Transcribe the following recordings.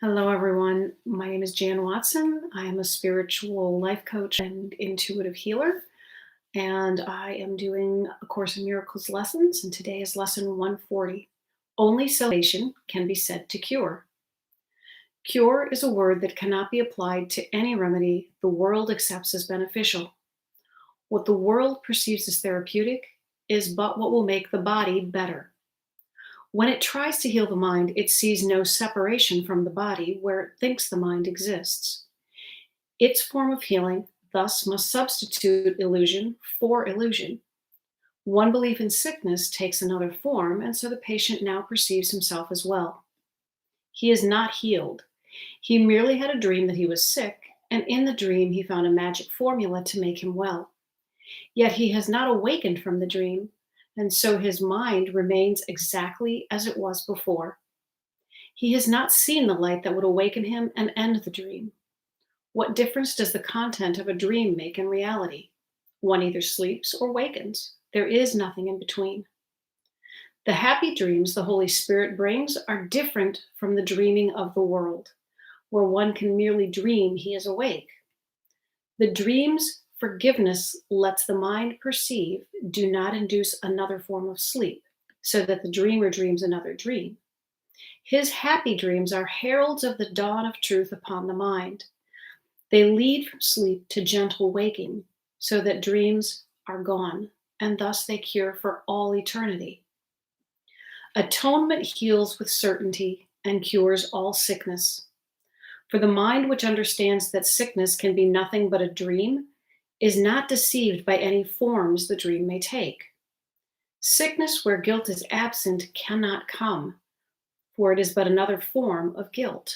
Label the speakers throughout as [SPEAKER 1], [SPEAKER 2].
[SPEAKER 1] Hello, everyone. My name is Jan Watson. I am a spiritual life coach and intuitive healer, and I am doing A Course in Miracles lessons, and today is lesson 140. Only salvation can be said to cure. Cure is a word that cannot be applied to any remedy the world accepts as beneficial. What the world perceives as therapeutic is but what will make the body better. When it tries to heal the mind, it sees no separation from the body where it thinks the mind exists. Its form of healing thus must substitute illusion for illusion. One belief in sickness takes another form, and so the patient now perceives himself as well. He is not healed. He merely had a dream that he was sick, and in the dream he found a magic formula to make him well. Yet he has not awakened from the dream, and so his mind remains exactly as it was before. He has not seen the light that would awaken him and end the dream. What difference does the content of a dream make in reality? One either sleeps or wakens. There is nothing in between. The happy dreams the Holy Spirit brings are different from the dreaming of the world, where one can merely dream he is awake. The dreams forgiveness lets the mind perceive do not induce another form of sleep, so that the dreamer dreams another dream. His happy dreams are heralds of the dawn of truth upon the mind. They lead from sleep to gentle waking, so that dreams are gone, and thus they cure for all eternity. Atonement heals with certainty and cures all sickness. For the mind which understands that sickness can be nothing but a dream is not deceived by any forms the dream may take. Sickness where guilt is absent cannot come, for it is but another form of guilt.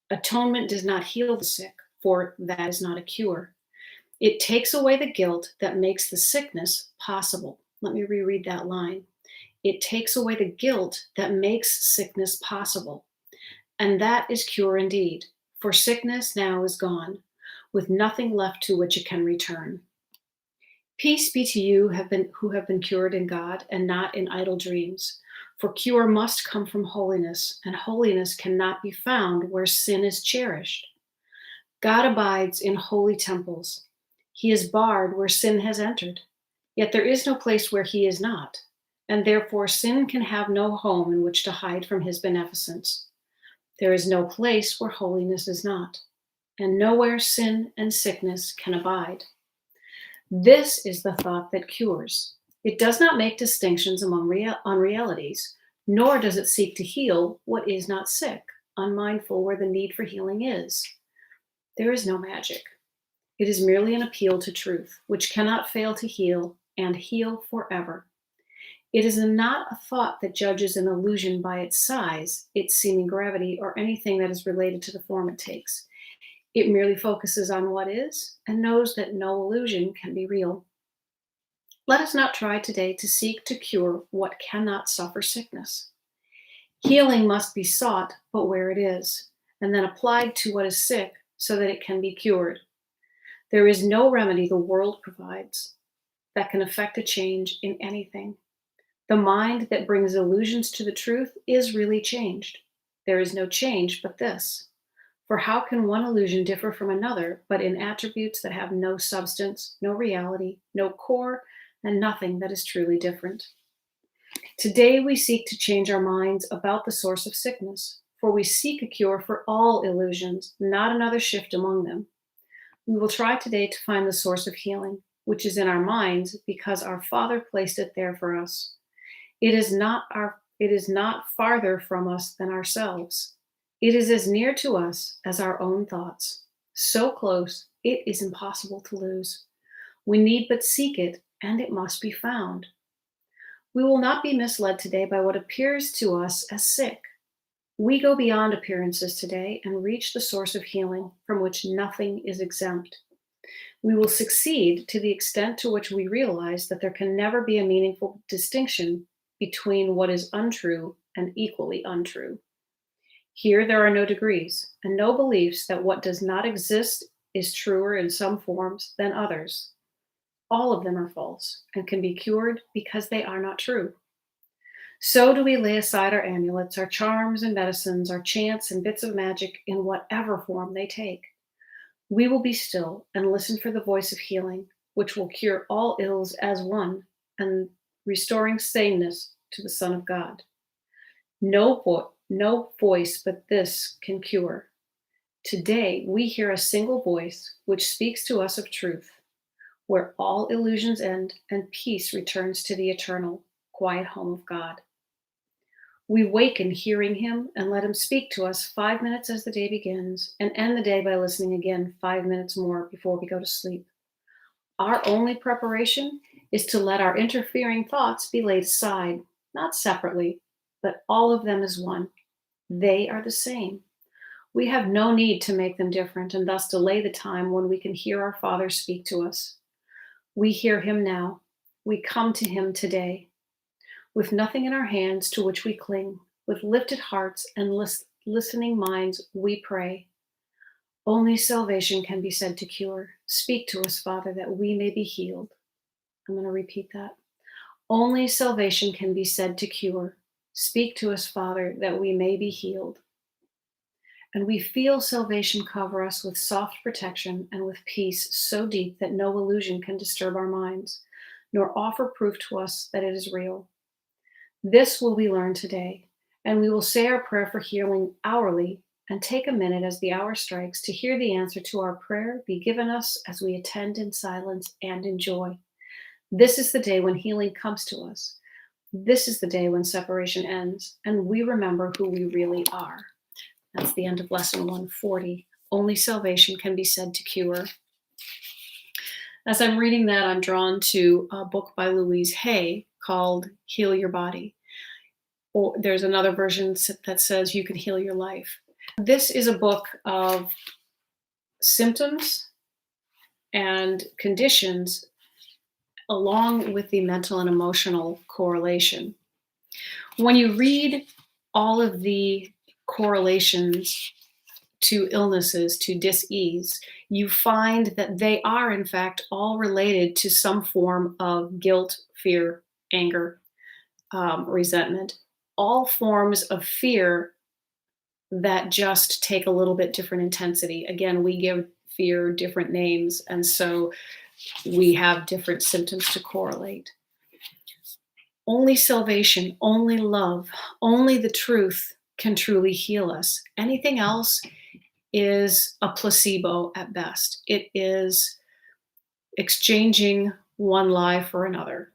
[SPEAKER 1] Atonement does not heal the sick, for that is not a cure. It takes away the guilt that makes the sickness possible. Let me reread that line. It takes away the guilt that makes sickness possible. And that is cure indeed, for sickness now is gone, with nothing left to which it can return. Peace be to you who have been cured in God and not in idle dreams, for cure must come from holiness, and holiness cannot be found where sin is cherished. God abides in holy temples. He is barred where sin has entered, yet there is no place where he is not, and therefore sin can have no home in which to hide from his beneficence. There is no place where holiness is not, and nowhere sin and sickness can abide. This is the thought that cures. It does not make distinctions among unrealities, nor does it seek to heal what is not sick, unmindful where the need for healing is. There is no magic. It is merely an appeal to truth, which cannot fail to heal and heal forever. It is not a thought that judges an illusion by its size, its seeming gravity, or anything that is related to the form it takes. It merely focuses on what is and knows that no illusion can be real. Let us not try today to seek to cure what cannot suffer sickness. Healing must be sought but where it is, and then applied to what is sick so that it can be cured. There is no remedy the world provides that can effect a change in anything. The mind that brings illusions to the truth is really changed. There is no change but this. For how can one illusion differ from another but in attributes that have no substance, no reality, no core, and nothing that is truly different? Today we seek to change our minds about the source of sickness, for we seek a cure for all illusions, not another shift among them. We will try today to find the source of healing, which is in our minds because our Father placed it there for us. It is not farther from us than ourselves. It is as near to us as our own thoughts. So close, it is impossible to lose. We need but seek it, and it must be found. We will not be misled today by what appears to us as sick. We go beyond appearances today and reach the source of healing from which nothing is exempt. We will succeed to the extent to which we realize that there can never be a meaningful distinction between what is untrue and equally untrue. Here there are no degrees and no beliefs that what does not exist is truer in some forms than others. All of them are false and can be cured because they are not true. So do we lay aside our amulets, our charms and medicines, our chants and bits of magic in whatever form they take. We will be still and listen for the voice of healing, which will cure all ills as one and restoring sameness to the Son of God. No voice but this can cure. Today we hear a single voice which speaks to us of truth, where all illusions end and peace returns to the eternal, quiet home of God. We waken hearing him and let him speak to us 5 minutes as the day begins and end the day by listening again 5 minutes more before we go to sleep. Our only preparation is to let our interfering thoughts be laid aside, not separately, but all of them as one. They are the same. We have no need to make them different and thus delay the time when we can hear our Father speak to us. We hear him now. We come to him today. With nothing in our hands to which we cling, with lifted hearts and listening minds, we pray. Only salvation can be said to cure. Speak to us, Father, that we may be healed. I'm going to repeat that. Only salvation can be said to cure. Speak to us, Father, that we may be healed. And we feel salvation cover us with soft protection and with peace so deep that no illusion can disturb our minds, nor offer proof to us that it is real. This will we learn today, and we will say our prayer for healing hourly and take a minute as the hour strikes to hear the answer to our prayer be given us as we attend in silence and in joy. This is the day when healing comes to us. This is the day when separation ends, and we remember who we really are. That's the end of lesson 140. Only salvation can be said to cure. As I'm reading that, I'm drawn to a book by Louise Hay called Heal Your Body. Or there's another version that says You Can Heal Your Life. This is a book of symptoms and conditions along with the mental and emotional correlation. When you read all of the correlations to illnesses, to dis-ease, you find that they are, in fact, all related to some form of guilt, fear, anger, resentment, all forms of fear that just take a little bit different intensity. Again, we give fear different names, and so we have different symptoms to correlate. Only salvation, only love, only the truth can truly heal us. Anything else is a placebo at best. It is exchanging one lie for another.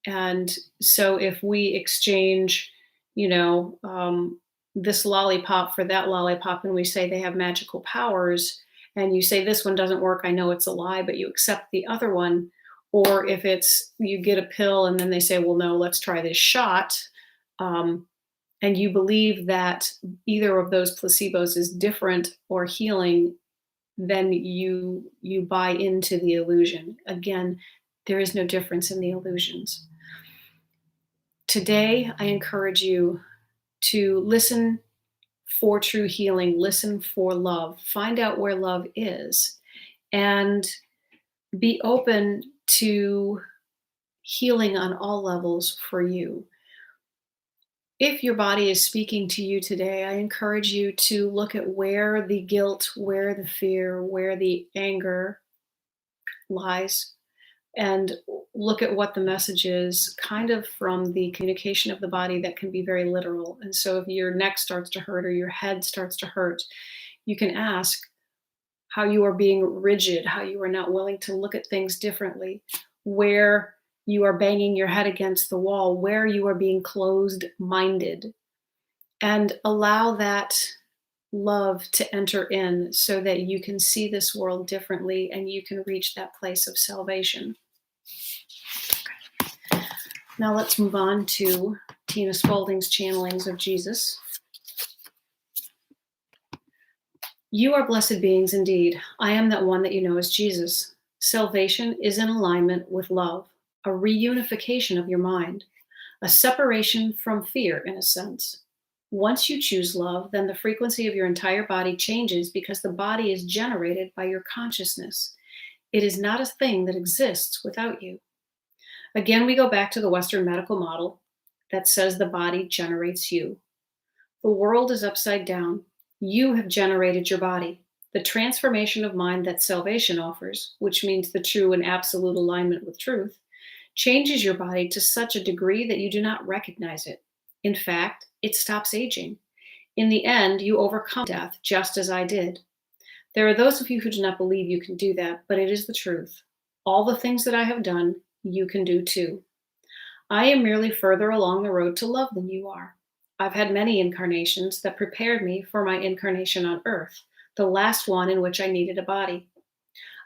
[SPEAKER 1] And so if we exchange, this lollipop for that lollipop, and we say they have magical powers, and you say this one doesn't work, I know it's a lie, but you accept the other one. Or if it's you get a pill and then they say, well, no, let's try this shot. And you believe that either of those placebos is different or healing, then you buy into the illusion. Again, there is no difference in the illusions. Today, I encourage you to listen for true healing, listen for love, find out where love is, and be open to healing on all levels for you. If your body is speaking to you today, I encourage you to look at where the guilt, where the fear, where the anger lies, and look at what the message is, kind of from the communication of the body that can be very literal. And so if your neck starts to hurt or your head starts to hurt, you can ask how you are being rigid, how you are not willing to look at things differently, where you are banging your head against the wall, where you are being closed-minded, and allow that love to enter in so that you can see this world differently and you can reach that place of salvation. Okay. Now let's move on to Tina Spalding's channelings of Jesus. You are blessed beings indeed. I am that one that you know as Jesus. Salvation is in alignment with love, a reunification of your mind, a separation from fear in a sense. Once you choose love, then the frequency of your entire body changes because the body is generated by your consciousness. It is not a thing that exists without you. Again, we go back to the Western medical model. that says the body generates you. The world is upside down. You have generated your body. The transformation of mind that salvation offers, which means the true and absolute alignment with truth, changes your body to such a degree that you do not recognize it. In fact, it stops aging. In the end, you overcome death just as I did. There are those of you who do not believe you can do that, but it is the truth. All the things that I have done, you can do too. I am merely further along the road to love than you are. I've had many incarnations that prepared me for my incarnation on earth, the last one in which I needed a body.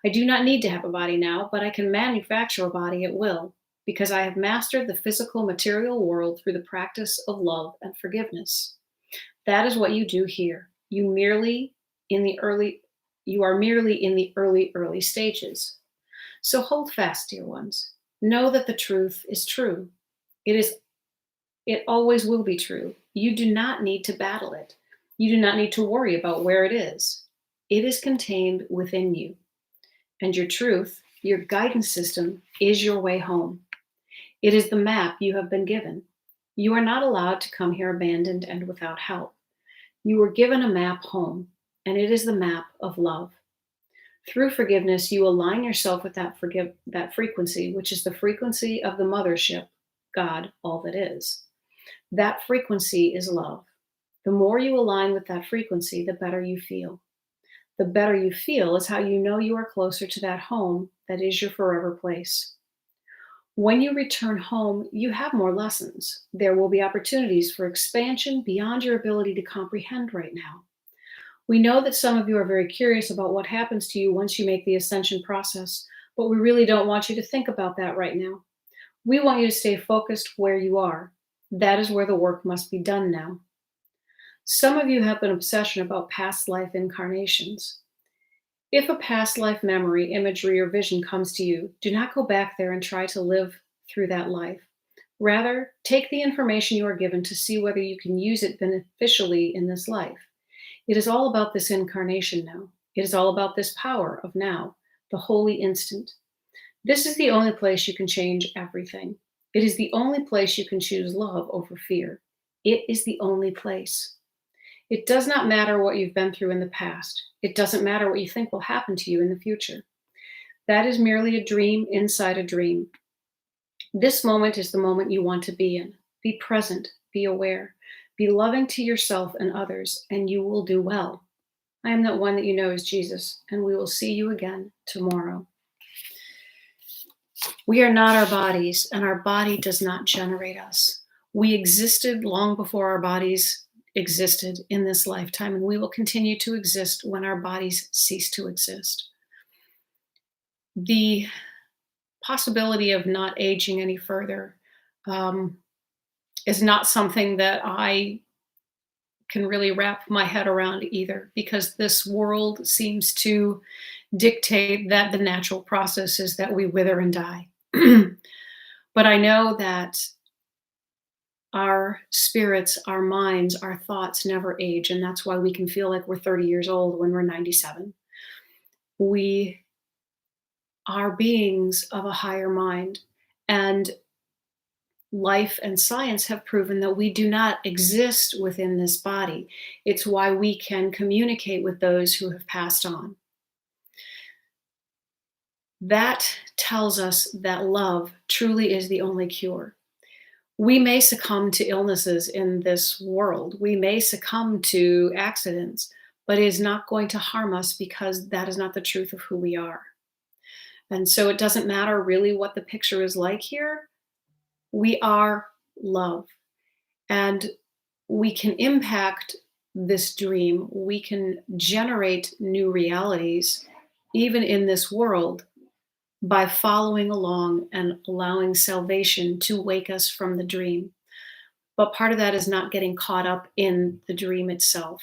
[SPEAKER 1] I do not need to have a body now, but I can manufacture a body at will because I have mastered the physical material world through the practice of love and forgiveness. That is what you do here. You are merely in the early stages. So hold fast, dear ones. Know that the truth is true. It always will be true. You do not need to battle it. You do not need to worry about where it is. It is contained within you. And your truth, your guidance system, is your way home. It is the map you have been given. You are not allowed to come here abandoned and without help. You were given a map home, and it is the map of love. Through forgiveness, you align yourself with that frequency, which is the frequency of the mothership, God, all that is. That frequency is love. The more you align with that frequency, the better you feel. The better you feel is how you know you are closer to that home that is your forever place. When you return home, you have more lessons. There will be opportunities for expansion beyond your ability to comprehend right now. We know that some of you are very curious about what happens to you once you make the ascension process, but we really don't want you to think about that right now. We want you to stay focused where you are. That is where the work must be done now. Some of you have an obsession about past life incarnations. If a past life memory, imagery, or vision comes to you, do not go back there and try to live through that life. Rather, take the information you are given to see whether you can use it beneficially in this life. It is all about this incarnation now. It is all about this power of now, the holy instant. This is the only place you can change everything. It is the only place you can choose love over fear. It is the only place. It does not matter what you've been through in the past. It doesn't matter what you think will happen to you in the future. That is merely a dream inside a dream. This moment is the moment you want to be in. Be present, be aware, be loving to yourself and others, and you will do well. I am that one that you know is Jesus, and we will see you again tomorrow. We are not our bodies, and our body does not generate us. We existed long before our bodies existed in this lifetime, and we will continue to exist when our bodies cease to exist. The possibility of not aging any further is not something that I can really wrap my head around either, because this world seems to dictate that the natural process is that we wither and die. But I know that our spirits, our minds, our thoughts never age, and that's why we can feel like we're 30 years old when we're 97. We are beings of a higher mind, and life and science have proven that we do not exist within this body. It's why we can communicate with those who have passed on. That tells us that love truly is the only cure. We may succumb to illnesses in this world. We may succumb to accidents, but it is not going to harm us because that is not the truth of who we are. And so it doesn't matter really what the picture is like here. We are love, and we can impact this dream. We can generate new realities, even in this world, by following along and allowing salvation to wake us from the dream. But part of that is not getting caught up in the dream itself.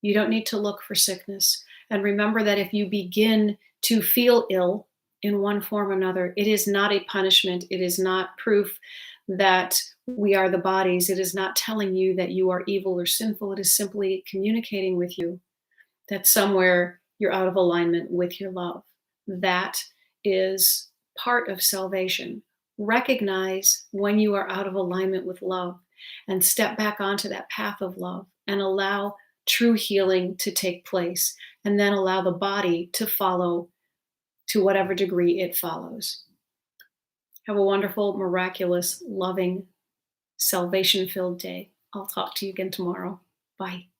[SPEAKER 1] You don't need to look for sickness. And remember that if you begin to feel ill in one form or another, it is not a punishment. It is not proof that we are the bodies. It is not telling you that you are evil or sinful. It is simply communicating with you that somewhere you're out of alignment with your love. That is part of salvation. recognize when you are out of alignment with love and step back onto that path of love and allow true healing to take place, and then allow the body to follow to whatever degree it follows. Have a wonderful, miraculous, loving, salvation filled day. I'll talk to you again tomorrow. Bye.